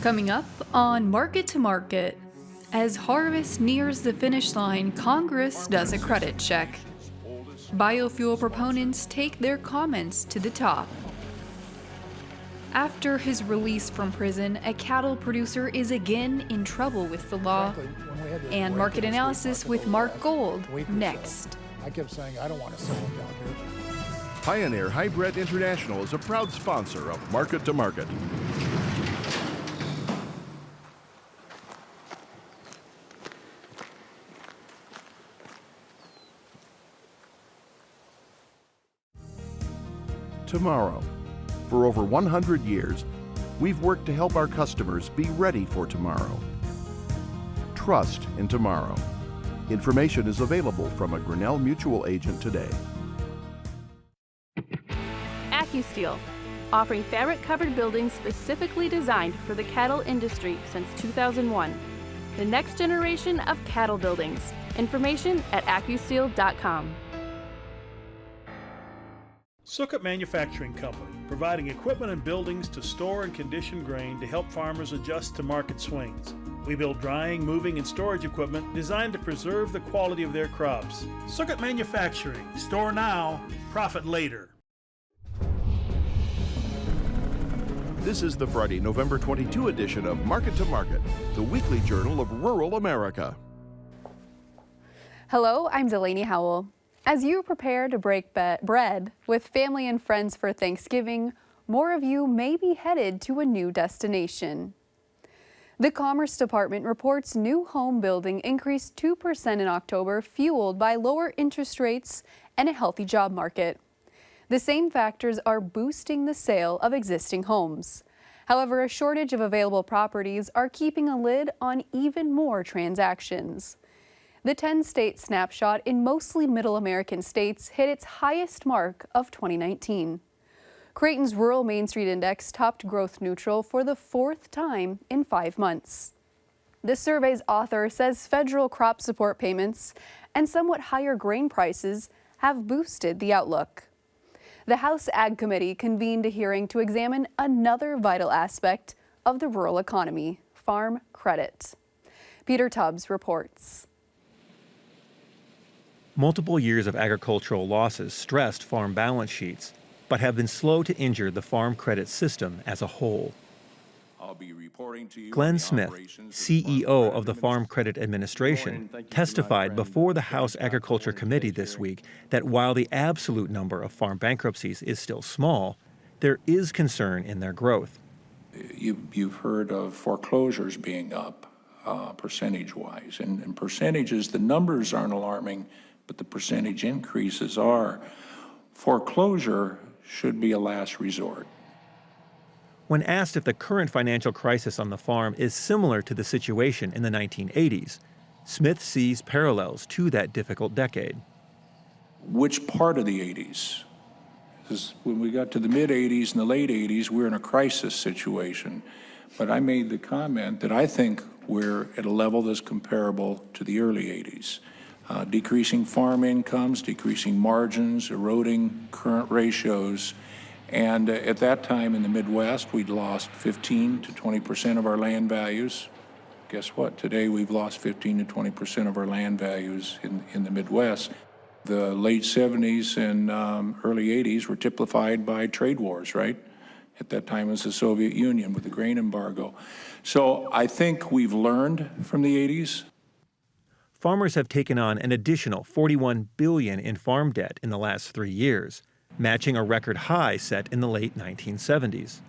Coming up on Market to Market. As harvest nears the finish line, Congress does a credit check. Biofuel proponents take their comments to the top. After his release from prison, a cattle producer is again in trouble with the law. And market analysis with Mark Gold next. I kept saying, I don't want to sell it down here. Pioneer Hybrid International is a proud sponsor of Market to Market. Tomorrow. For over 100 years, we've worked to help our customers be ready for tomorrow. Trust in tomorrow. Information is available from a Grinnell Mutual agent today. AccuSteel, offering fabric-covered buildings specifically designed for the cattle industry since 2001. The next generation of cattle buildings. Information at accusteel.com. Sukkot Manufacturing Company, providing equipment and buildings to store and condition grain to help farmers adjust to market swings. We build drying, moving, and storage equipment designed to preserve the quality of their crops. Sukkot Manufacturing, store now, profit later. This is the Friday, November 22 edition of Market to Market, the weekly journal of rural America. Hello, I'm Delaney Howell. As you prepare to break bread with family and friends for Thanksgiving, more of you may be headed to a new destination. The Commerce Department reports new home building increased 2% in October, fueled by lower interest rates and a healthy job market. The same factors are boosting the sale of existing homes. However, a shortage of available properties are keeping a lid on even more transactions. The 10-state snapshot in mostly middle American states hit its highest mark of 2019. Creighton's Rural Main Street Index topped growth neutral for the fourth time in 5 months. The survey's author says federal crop support payments and somewhat higher grain prices have boosted the outlook. The House Ag Committee convened a hearing to examine another vital aspect of the rural economy, farm credit. Peter Tubbs reports. Multiple years of agricultural losses stressed farm balance sheets, but have been slow to injure the farm credit system as a whole. Glenn Smith, CEO of the Farm Credit Administration, testified before the House Agriculture Committee this week that while the absolute number of farm bankruptcies is still small, there is concern in their growth. You've heard of foreclosures being up percentage-wise, and percentages, the numbers aren't alarming, but the percentage increases are. Foreclosure should be a last resort. When asked if the current financial crisis on the farm is similar to the situation in the 1980s, Smith sees parallels to that difficult decade. Which part of the 80s? Because when we got to the mid-80s and the late 80s, we were in a crisis situation. But I made the comment that I think we're at a level that's comparable to the early 80s. Decreasing farm incomes, decreasing margins, eroding current ratios. And at that time in the Midwest, we'd lost 15 to 20% of our land values. Guess what? Today we've lost 15 to 20% of our land values in the Midwest. The late 70s and early 80s were typified by trade wars, right? At that time it was the Soviet Union with the grain embargo. So I think we've learned from the 80s. Farmers have taken on an additional $41 billion in farm debt in the last 3 years, matching a record high set in the late 1970s.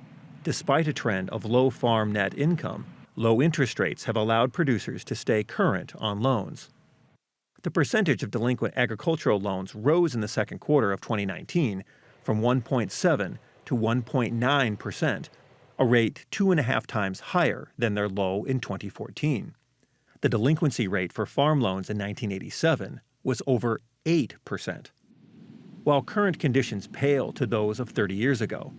Despite a trend of low farm net income, low interest rates have allowed producers to stay current on loans. The percentage of delinquent agricultural loans rose in the second quarter of 2019 from 1.7 to 1.9%, a rate 2.5 times higher than their low in 2014. The delinquency rate for farm loans in 1987 was over 8%. While current conditions pale to those of 30 years ago,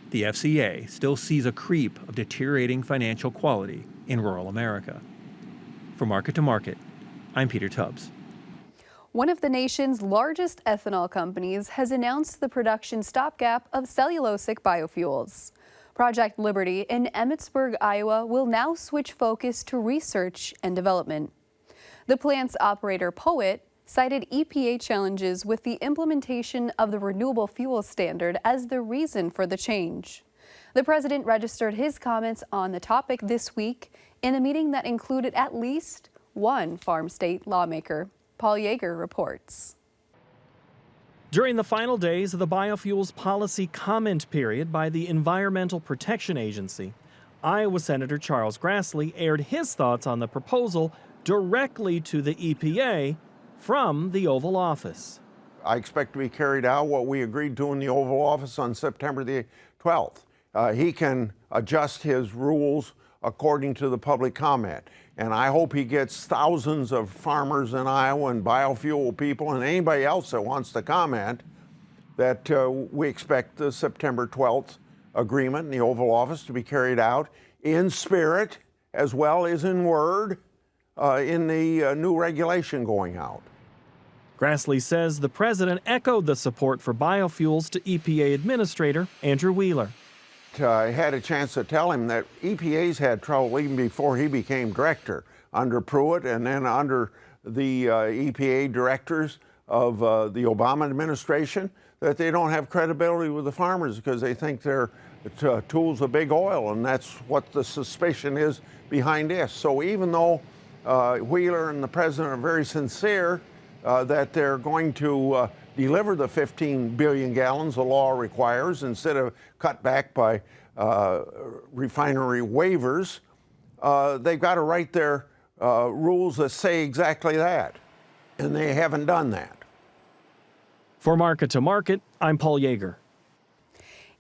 the FCA still sees a creep of deteriorating financial quality in rural America. For Market to Market, I'm Peter Tubbs. One of the nation's largest ethanol companies has announced the production stopgap of cellulosic biofuels. Project Liberty in Emmitsburg, Iowa will now switch focus to research and development. The plant's operator, Poet, cited EPA challenges with the implementation of the renewable fuel standard as the reason for the change. The president registered his comments on the topic this week in a meeting that included at least one farm state lawmaker. Paul Yeager reports. During the final days of the biofuels policy comment period by the Environmental Protection Agency, Iowa Senator Charles Grassley aired his thoughts on the proposal directly to the EPA from the Oval Office. I expect to be carried out what we agreed to in the Oval Office on September the 12th. He can adjust his rules according to the public comment. And I hope he gets thousands of farmers in Iowa and biofuel people and anybody else that wants to comment that we expect the September 12th agreement in the Oval Office to be carried out in spirit as well as in word in the new regulation going out. Grassley says the president echoed the support for biofuels to EPA Administrator Andrew Wheeler. I had a chance to tell him that EPA's had trouble even before he became director under Pruitt and then under the EPA directors of the Obama administration, that they don't have credibility with the farmers because they think they're tools of big oil, and that's what the suspicion is behind this. So even though Wheeler and the president are very sincere that they're going to deliver the 15 billion gallons the law requires instead of cut back by refinery waivers, they've got to write their rules that say exactly that, and they haven't done that. For Market to Market, I'm Paul Yeager.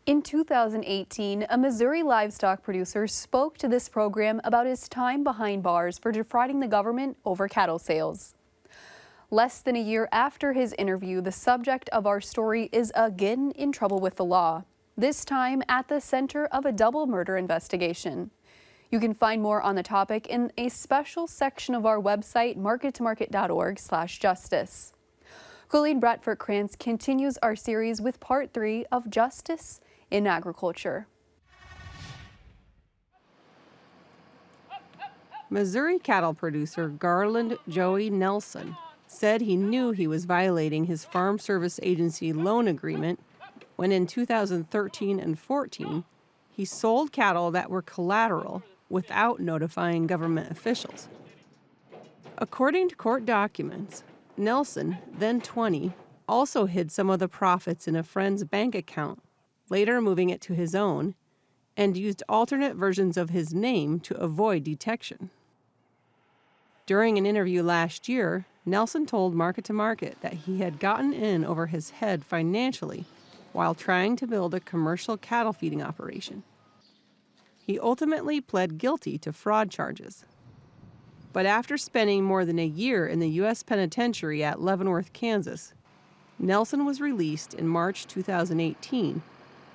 In 2018, a Missouri livestock producer spoke to this program about his time behind bars for defrauding the government over cattle sales. Less than a year after his interview, the subject of our story is again in trouble with the law, this time at the center of a double murder investigation. You can find more on the topic in a special section of our website, markettomarket.org/justice. Colleen Bradford-Krantz continues our series with part 3 of Justice in Agriculture. Missouri cattle producer Garland Joey Nelson said he knew he was violating his Farm Service Agency loan agreement when in 2013 and 14, he sold cattle that were collateral without notifying government officials. According to court documents, Nelson, then 20, also hid some of the profits in a friend's bank account, later moving it to his own, and used alternate versions of his name to avoid detection. During an interview last year, Nelson told Market to Market that he had gotten in over his head financially while trying to build a commercial cattle feeding operation. He ultimately pled guilty to fraud charges. But after spending more than a year in the U.S. penitentiary at Leavenworth, Kansas, Nelson was released in March 2018,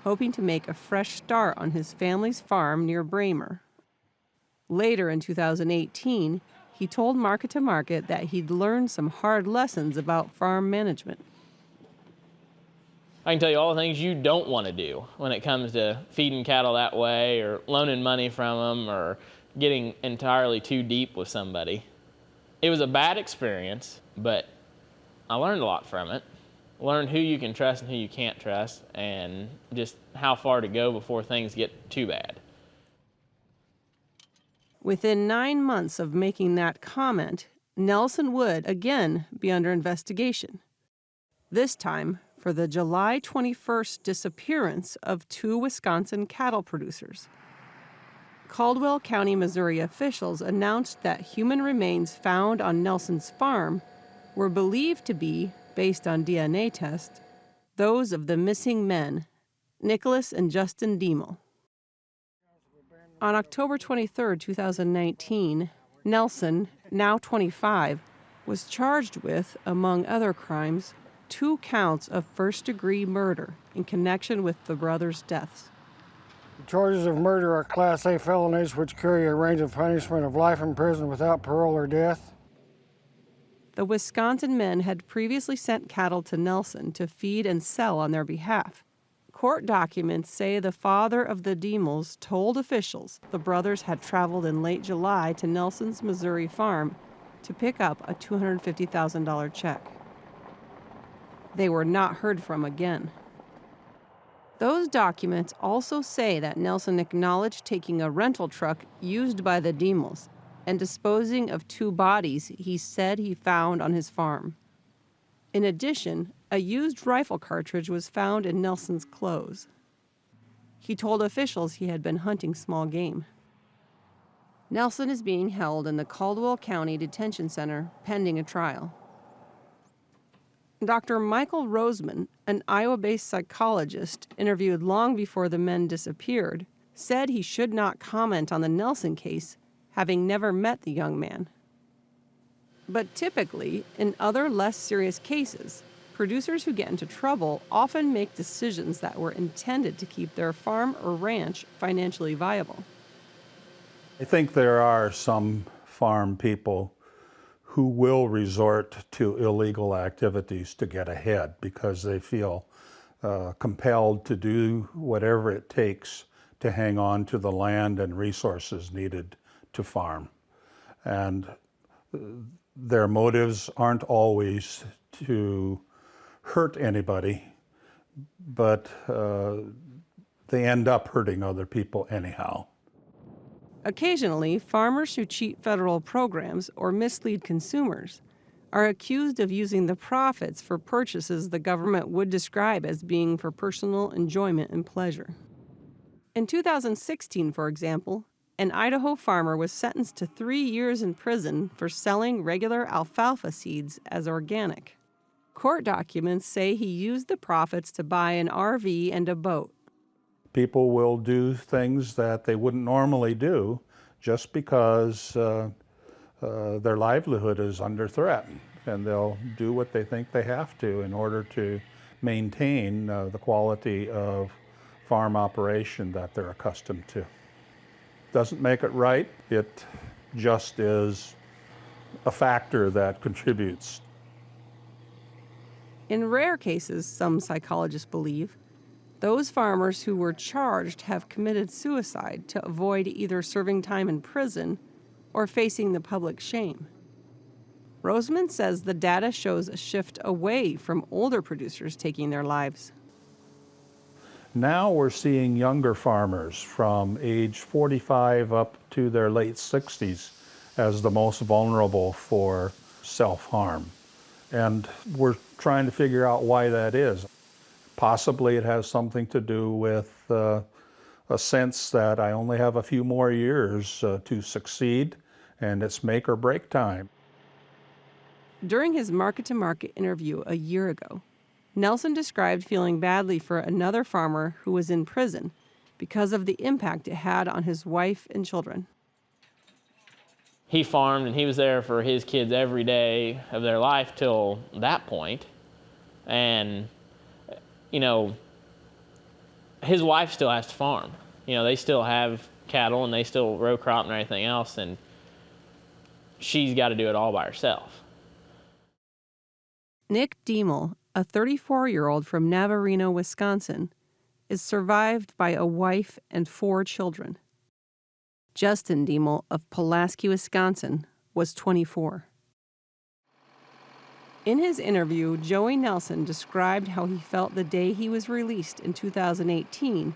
hoping to make a fresh start on his family's farm near Bramer. Later in 2018, he told Market to Market that he'd learned some hard lessons about farm management. I can tell you all the things you don't want to do when it comes to feeding cattle that way or loaning money from them or getting entirely too deep with somebody. It was a bad experience, but I learned a lot from it. Learned who you can trust and who you can't trust and just how far to go before things get too bad. Within 9 months of making that comment, Nelson would again be under investigation. This time for the July 21st disappearance of 2 Wisconsin cattle producers. Caldwell County, Missouri officials announced that human remains found on Nelson's farm were believed to be, based on DNA tests, those of the missing men, Nicholas and Justin Diemel. On October 23, 2019, Nelson, now 25, was charged with, among other crimes, 2 counts of first-degree murder in connection with the brothers' deaths. The charges of murder are Class A felonies which carry a range of punishment of life in prison without parole or death. The Wisconsin men had previously sent cattle to Nelson to feed and sell on their behalf, Court documents say the father of the Diemels told officials the brothers had traveled in late July to Nelson's Missouri farm to pick up a $250,000 check. They were not heard from again. Those documents also say that Nelson acknowledged taking a rental truck used by the Diemels and disposing of 2 bodies he said he found on his farm. In addition, a used rifle cartridge was found in Nelson's clothes. He told officials he had been hunting small game. Nelson is being held in the Caldwell County Detention Center pending a trial. Dr. Michael Roseman, an Iowa-based psychologist interviewed long before the men disappeared, said he should not comment on the Nelson case, having never met the young man. But typically, in other less serious cases, producers who get into trouble often make decisions that were intended to keep their farm or ranch financially viable. I think there are some farm people who will resort to illegal activities to get ahead because they feel compelled to do whatever it takes to hang on to the land and resources needed to farm. And their motives aren't always to hurt anybody, but they end up hurting other people anyhow. Occasionally, farmers who cheat federal programs or mislead consumers are accused of using the profits for purchases the government would describe as being for personal enjoyment and pleasure. In 2016, for example, an Idaho farmer was sentenced to 3 years in prison for selling regular alfalfa seeds as organic. Court documents say he used the profits to buy an RV and a boat. People will do things that they wouldn't normally do just because their livelihood is under threat, and they'll do what they think they have to in order to maintain the quality of farm operation that they're accustomed to. Doesn't make it right, it just is a factor that contributes. In rare cases, some psychologists believe, those farmers who were charged have committed suicide to avoid either serving time in prison or facing the public shame. Roseman says the data shows a shift away from older producers taking their lives. Now we're seeing younger farmers from age 45 up to their late 60s as the most vulnerable for self-harm. And we're trying to figure out why that is. Possibly it has something to do with a sense that I only have a few more years to succeed, and it's make or break time. During his market-to-market interview a year ago, Nelson described feeling badly for another farmer who was in prison because of the impact it had on his wife and children. He farmed and he was there for his kids every day of their life till that point. And you know, his wife still has to farm. You know, they still have cattle and they still row crop and everything else, and she's got to do it all by herself. Nick Diemel, a 34-year-old from Navarino, Wisconsin, is survived by a wife and 4 children. Justin Diemel of Pulaski, Wisconsin, was 24. In his interview, Joey Nelson described how he felt the day he was released in 2018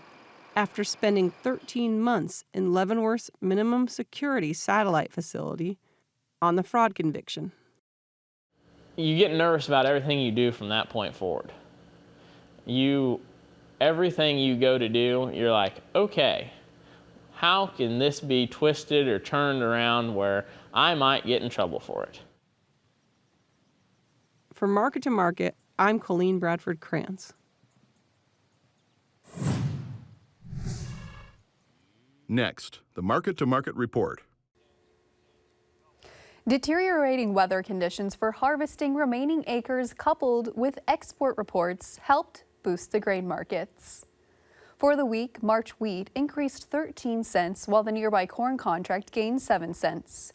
after spending 13 months in Leavenworth's minimum security satellite facility on the fraud conviction. You get nervous about everything you do from that point forward. Everything you go to do, you're like, okay, how can this be twisted or turned around where I might get in trouble for it? For Market to Market, I'm Colleen Bradford Krantz. Next, the Market to Market report. Deteriorating weather conditions for harvesting remaining acres coupled with export reports helped boost the grain markets. For the week, March wheat increased 13 cents while the nearby corn contract gained 7 cents.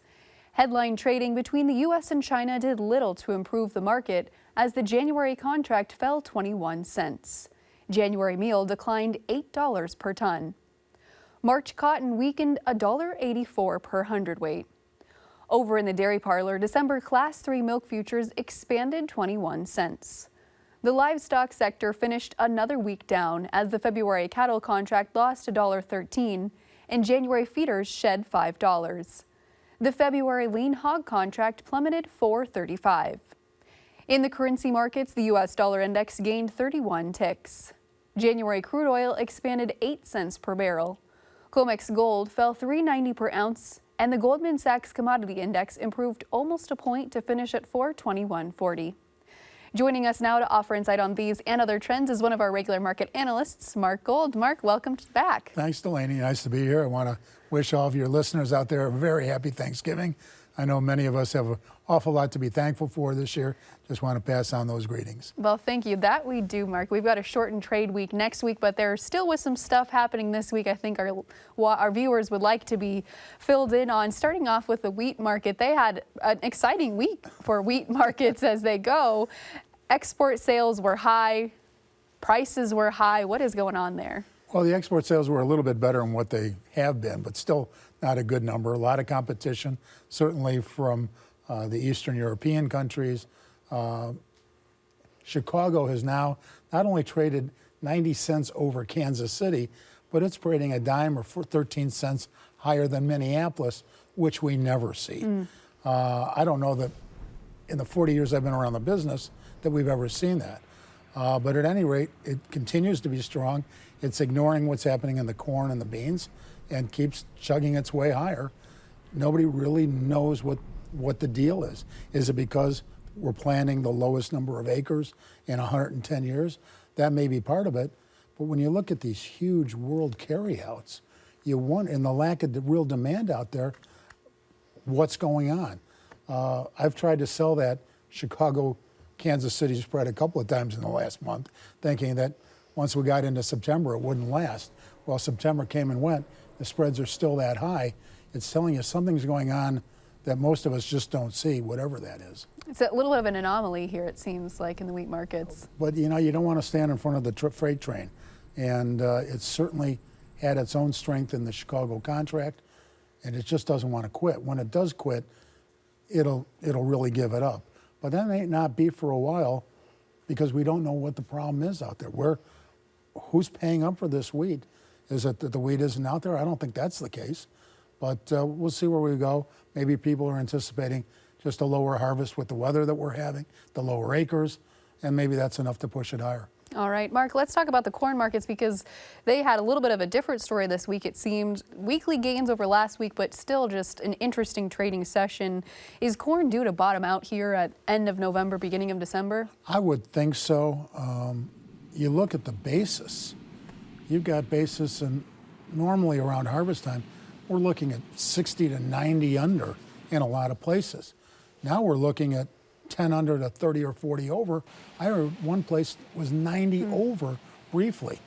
Headline trading between the U.S. and China did little to improve the market as the January contract fell 21 cents. January meal declined $8 per ton. March cotton weakened $1.84 per hundredweight. Over in the dairy parlor, December Class 3 milk futures expanded 21 cents. The livestock sector finished another week down as the February cattle contract lost $1.13 and January feeders shed $5. The February lean hog contract plummeted $4.35. In the currency markets, the U.S. dollar index gained 31 ticks. January crude oil expanded 8 cents per barrel. COMEX gold fell $3.90 per ounce, and the Goldman Sachs Commodity Index improved almost a point to finish at 421.40. Joining us now to offer insight on these and other trends is one of our regular market analysts, Mark Gold. Mark, welcome back. Thanks, Delaney. Nice to be here. I want to wish all of your listeners out there a very happy Thanksgiving. I know many of us have an awful lot to be thankful for this year. Just want to pass on those greetings. Well, thank you. That we do, Mark. We've got a shortened trade week next week, but there's still with some stuff happening this week I think our viewers would like to be filled in on. Starting off with the wheat market, they had an exciting week for wheat markets as they go. Export sales were high, prices were high. What is going on there? Well, the export sales were a little bit better than what they have been, but still not a good number. A lot of competition, certainly from the Eastern European countries. Chicago has now not only traded 90 cents over Kansas City, but it's trading a dime or 13 cents higher than Minneapolis, which we never see. I don't know that in the 40 years I've been around the business that we've ever seen that. But at any rate, it continues to be strong. It's ignoring what's happening in the corn and the beans and keeps chugging its way higher. Nobody really knows what the deal is. Is it because we're planting the lowest number of acres in 110 years? That may be part of it. But when you look at these huge world carryouts, you wonder, in the lack of the real demand out there, what's going on? I've tried to sell that Chicago Kansas City spread a couple of times in the last month, thinking that once we got into September, it wouldn't last. Well, September came and went. The spreads are still that high. It's telling you something's going on that most of us just don't see, whatever that is. It's a little bit of an anomaly here, it seems like, in the wheat markets. But, you know, you don't want to stand in front of the freight train. And it's certainly had its own strength in the Chicago contract, and it just doesn't want to quit. When it does quit, it'll really give it up. But that may not be for a while because we don't know what the problem is out there. Who's paying up for this wheat? Is it that the wheat isn't out there? I don't think that's the case. But we'll see where we go. Maybe people are anticipating just a lower harvest with the weather that we're having, the lower acres, and maybe that's enough to push it higher. All right, Mark, let's talk about the corn markets because they had a little bit of a different story this week. It seemed weekly gains over last week, but still just an interesting trading session. Is corn due to bottom out here at end of November, beginning of December? I would think so. You look at the basis. You've got basis, and normally around harvest time, we're looking at 60 to 90 under in a lot of places. Now we're looking at 10 under to 30 or 40 over. I heard one place was 90 over briefly.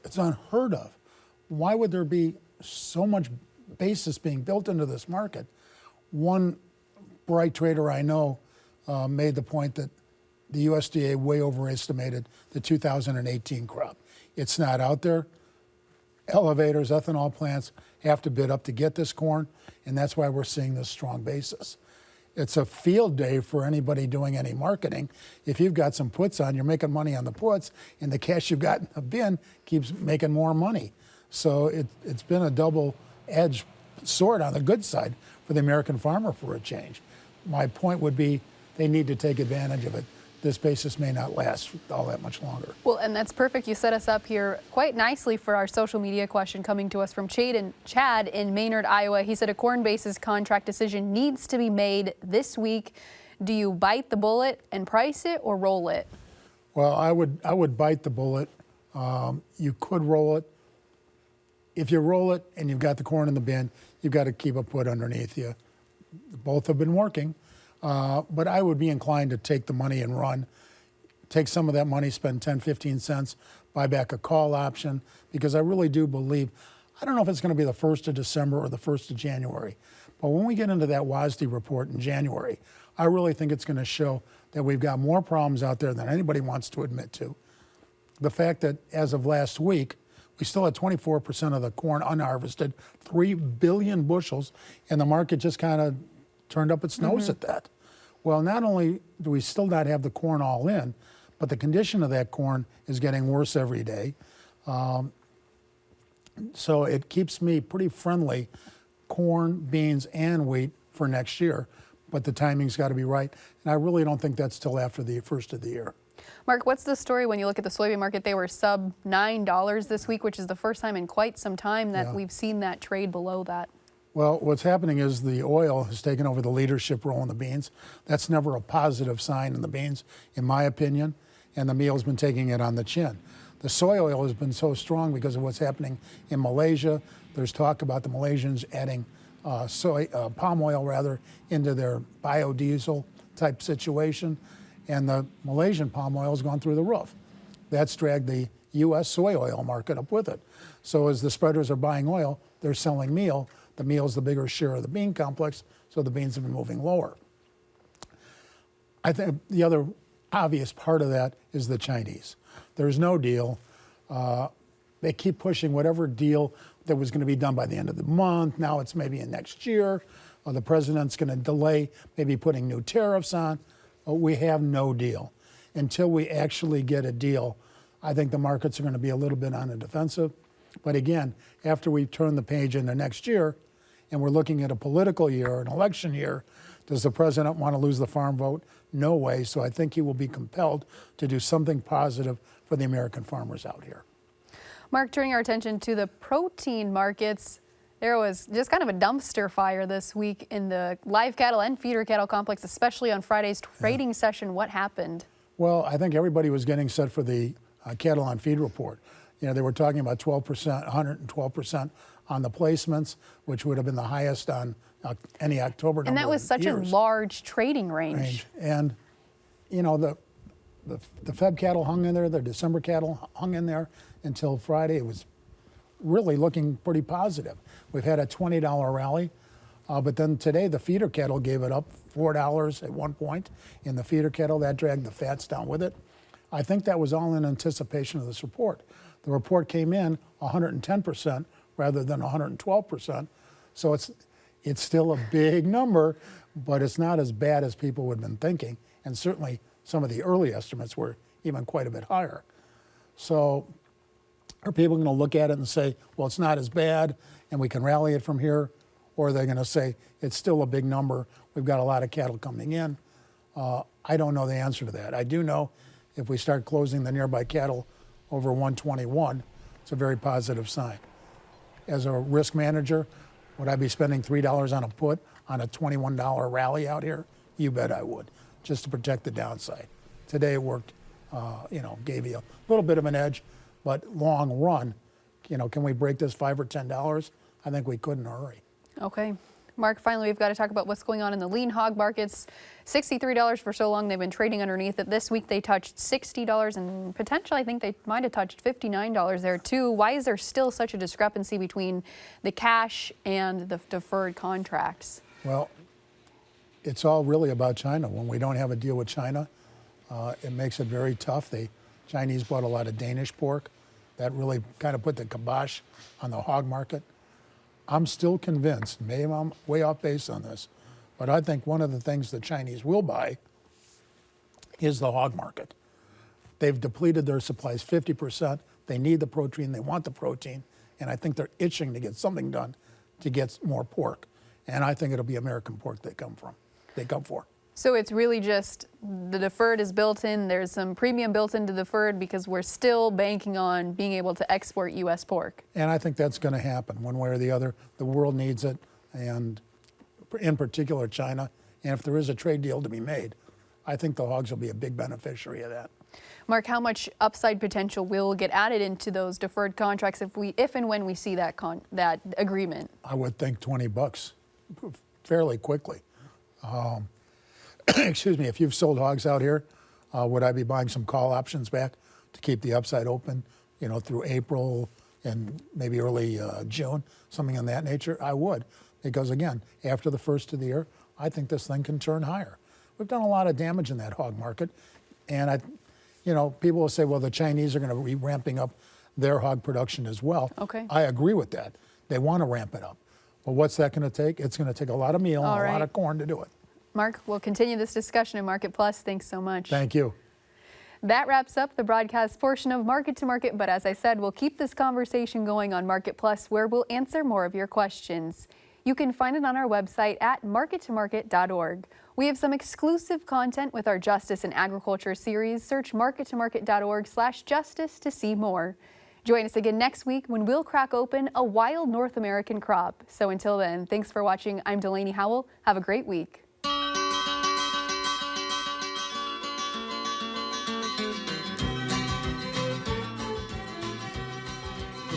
It's unheard of. Why would there be so much basis being built into this market? One bright trader I know made the point that the USDA way overestimated the 2018 crop. It's not out there. Elevators, ethanol plants have to bid up to get this corn, and that's why we're seeing this strong basis. It's a field day for anybody doing any marketing. If you've got some puts on, you're making money on the puts, and the cash you've got in the bin keeps making more money. So it's been a double-edged sword on the good side for the American farmer for a change. My point would be they need to take advantage of it. This basis may not last all that much longer. Well, and that's perfect. You set us up here quite nicely for our social media question coming to us from Chad in Maynard, Iowa. He said a corn basis contract decision needs to be made this week. Do you bite the bullet and price it or roll it? Well, I would bite the bullet. You could roll it. If you roll it and you've got the corn in the bin, you've got to keep a put underneath you. Both have been working. But I would be inclined to take the money and run. Take some of that money, spend 10, 15 cents, buy back a call option, because I really do believe, I don't know if it's going to be the 1st of December or the 1st of January, but when we get into that WASDE report in January, I really think it's going to show that we've got more problems out there than anybody wants to admit to. the fact that as of last week, we still had 24% of the corn unharvested, 3 billion bushels, and the market just kind of turned up its nose at that. Well, not only do we still not have the corn all in, but the condition of that corn is getting worse every day. So it keeps me pretty friendly, corn, beans, and wheat for next year, but the timing's got to be right. And I really don't think that's till after the first of the year. Mark, what's the story when you look at the soybean market? They were sub $9 this week, which is the first time in quite some time that we've seen that trade below that. Well, what's happening is the oil has taken over the leadership role in the beans. That's never a positive sign in the beans, in my opinion, and the meal's been taking it on the chin. The soy oil has been so strong because of what's happening in Malaysia. There's talk about the Malaysians adding palm oil rather into their biodiesel type situation, and the Malaysian palm oil has gone through the roof. That's dragged the U.S. soy oil market up with it. So as the spreaders are buying oil, they're selling meal. The meal is the bigger share of the bean complex, so the beans have been moving lower. I think the other obvious part of that is the Chinese. There's no deal. They keep pushing whatever deal that was going to be done by the end of the month. Now it's maybe in next year. The president's going to delay maybe putting new tariffs on. We have no deal. Until we actually get a deal, I think the markets are going to be a little bit on the defensive. But again, after we turn the page into next year, and we're looking at a political year, an election year, does the president want to lose the farm vote? No way. So I think he will be compelled to do something positive for the American farmers out here. Mark, turning our attention to the protein markets, there was just kind of a dumpster fire this week in the live cattle and feeder cattle complex, especially on Friday's trading session. What happened? Well, I think everybody was getting set for the cattle on feed report. You know, they were talking about 12%, 112% on the placements, which would have been the highest on any October number. And that was such a large trading range. And, you know, the Feb cattle hung in there, the December cattle hung in there until Friday. It was really looking pretty positive. We've had a $20 rally, but then today the feeder cattle gave it up $4 at one point. In the feeder cattle, that dragged the fats down with it. I think that was all in anticipation of this report. The report came in 110% rather than 112%. So it's still a big number, but it's not as bad as people would have been thinking. And certainly some of the early estimates were even quite a bit higher. So are people going to look at it and say, well, it's not as bad and we can rally it from here? Or are they going to say, it's still a big number, we've got a lot of cattle coming in? I don't know the answer to that. I do know if we start closing the nearby cattle over 121, it's a very positive sign. As a risk manager, would I be spending $3 on a put on a $21 rally out here? You bet I would, just to protect the downside. Today it worked, gave you a little bit of an edge, but long run, can we break this $5 or $10? I think we could in a hurry. Okay. Mark, finally, we've got to talk about what's going on in the lean hog markets. $63 for so long. They've been trading underneath it. This week they touched $60 and potentially I think they might have touched $59 there too. Why is there still such a discrepancy between the cash and the deferred contracts? Well, it's all really about China. When we don't have a deal with China, it makes it very tough. The Chinese bought a lot of Danish pork. That really kind of put the kibosh on the hog market. I'm still convinced, maybe I'm way off base on this, but I think one of the things the Chinese will buy is the hog market. They've depleted their supplies 50%. They need the protein, they want the protein, and I think they're itching to get something done to get more pork. And I think it'll be American pork they come for. So it's really just the deferred is built in. There's some premium built into the deferred because we're still banking on being able to export U.S. pork. And I think that's going to happen one way or the other. The world needs it, and in particular China. And if there is a trade deal to be made, I think the hogs will be a big beneficiary of that. Mark, how much upside potential will get added into those deferred contracts if and when we see that agreement? I would think $20 fairly quickly. Excuse me, if you've sold hogs out here, would I be buying some call options back to keep the upside open, through April and maybe early June, something of that nature? I would, because again, after the first of the year, I think this thing can turn higher. We've done a lot of damage in that hog market, and You know, people will say, well, the Chinese are going to be ramping up their hog production as well. Okay. I agree with that. They want to ramp it up. Well, what's that going to take? It's going to take a lot of meal and a lot of corn to do it. Mark, we'll continue this discussion in Market Plus. Thanks so much. Thank you. That wraps up the broadcast portion of Market to Market, but as I said, we'll keep this conversation going on Market Plus, where we'll answer more of your questions. You can find it on our website at markettomarket.org. We have some exclusive content with our Justice in Agriculture series. Search markettomarket.org/justice to see more. Join us again next week when we'll crack open a wild North American crop. So until then, thanks for watching. I'm Delaney Howell. Have a great week.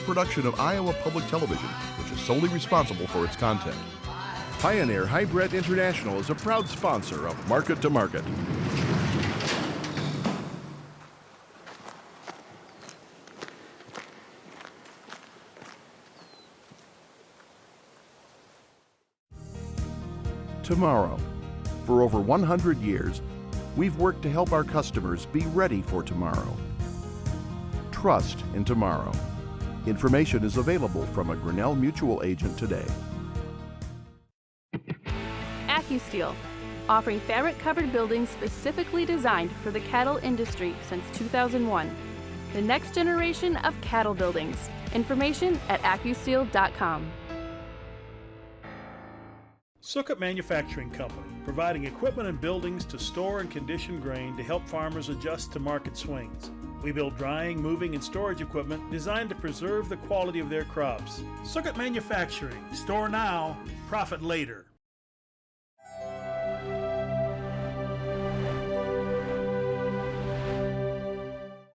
Production of Iowa Public Television, which is solely responsible for its content. Pioneer Hybrid International is a proud sponsor of Market to Market. Tomorrow. For over 100 years, we've worked to help our customers be ready for tomorrow. Trust in tomorrow. Information is available from a Grinnell Mutual agent today. AccuSteel, offering fabric-covered buildings specifically designed for the cattle industry since 2001. The next generation of cattle buildings. Information at accusteel.com. Sukkot Manufacturing Company, providing equipment and buildings to store and condition grain to help farmers adjust to market swings. We build drying, moving, and storage equipment designed to preserve the quality of their crops. Sukkot Manufacturing. Store now, profit later.